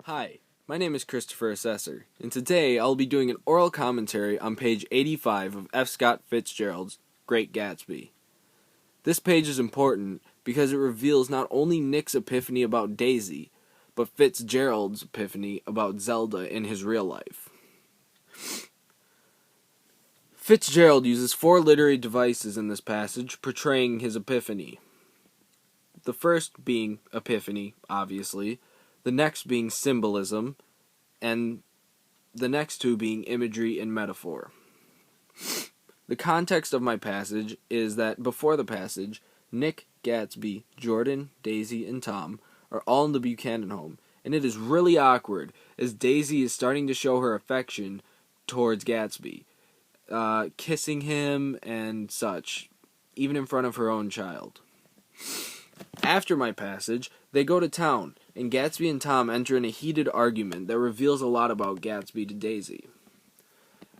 Hi, my name is Christopher Assessor, and today I'll be doing an oral commentary on page 85 of F. Scott Fitzgerald's Great Gatsby. This page is important because it reveals not only Nick's epiphany about Daisy, but Fitzgerald's epiphany about Zelda in his real life. Fitzgerald uses 4 literary devices in this passage portraying his epiphany. The first being epiphany, obviously, the next being symbolism, and the next two being imagery and metaphor. The context of my passage is that before the passage, Nick, Gatsby, Jordan, Daisy, and Tom are all in the Buchanan home, and it is really awkward as Daisy is starting to show her affection towards Gatsby, kissing him and such, even in front of her own child. After my passage, they go to town, and Gatsby and Tom enter in a heated argument that reveals a lot about Gatsby to Daisy.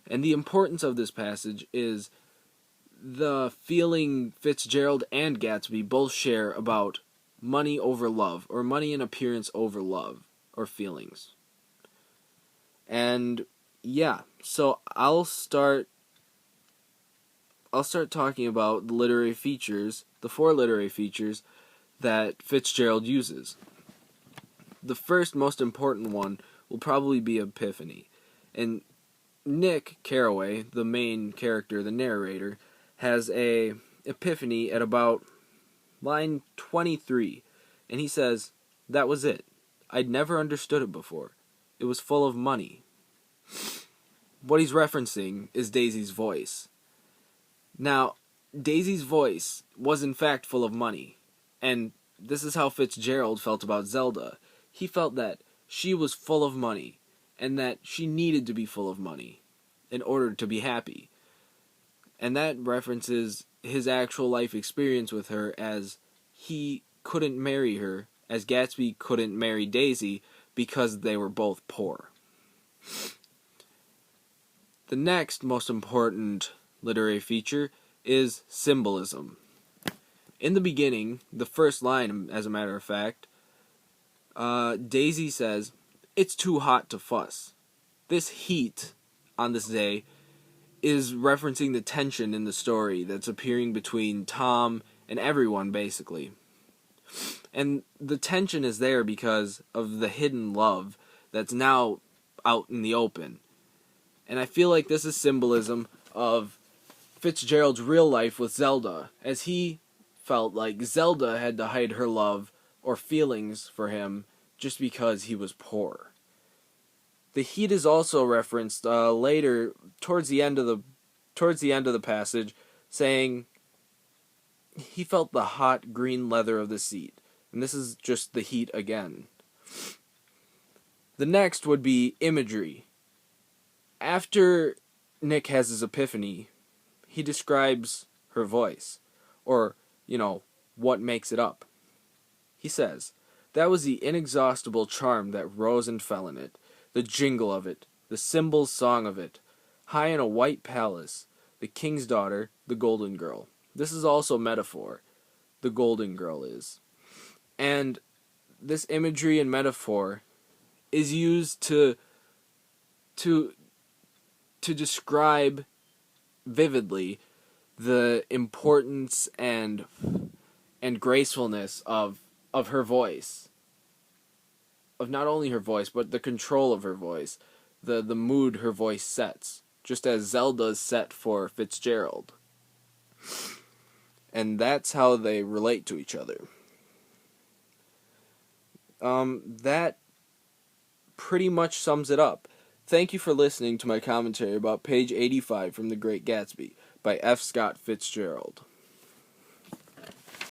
And the importance of this passage is the feeling Fitzgerald and Gatsby both share about money over love, or money and appearance over love, or feelings. And yeah, so I'll start talking about the literary features, the 4 literary features that Fitzgerald uses. The first most important one will probably be epiphany. And Nick Carraway, the main character, the narrator, has a epiphany at about line 23. And he says, "That was it. I'd never understood it before. It was full of money." What he's referencing is Daisy's voice. Now, Daisy's voice was in fact full of money. And this is how Fitzgerald felt about Zelda. He felt that she was full of money, and that she needed to be full of money in order to be happy. And that references his actual life experience with her, as he couldn't marry her, as Gatsby couldn't marry Daisy because they were both poor. The next most important literary feature is symbolism. In the beginning, the first line, as a matter of fact, Daisy says, "It's too hot to fuss." This heat on this day is referencing the tension in the story that's appearing between Tom and everyone, basically. And the tension is there because of the hidden love that's now out in the open. And I feel like this is symbolism of Fitzgerald's real life with Zelda, as he felt like Zelda had to hide her love or feelings for him just because he was poor. The heat is also referenced later towards the end of the passage, saying he felt the hot green leather of the seat, and this is just the heat again. The next would be imagery. After Nick has his epiphany, he describes her voice, or what makes it up. He says, "That was the inexhaustible charm that rose and fell in it, the jingle of it, the cymbals' song of it. High in a white palace, the king's daughter, the golden girl." This is also metaphor. The golden girl is. And this imagery and metaphor is used to describe vividly the importance and gracefulness of her voice, of not only her voice but the control of her voice, the mood her voice sets, just as Zelda's set for Fitzgerald. And that's how they relate to each other. That pretty much sums it up. Thank you for listening to my commentary about page 85 from The Great Gatsby by F. Scott Fitzgerald.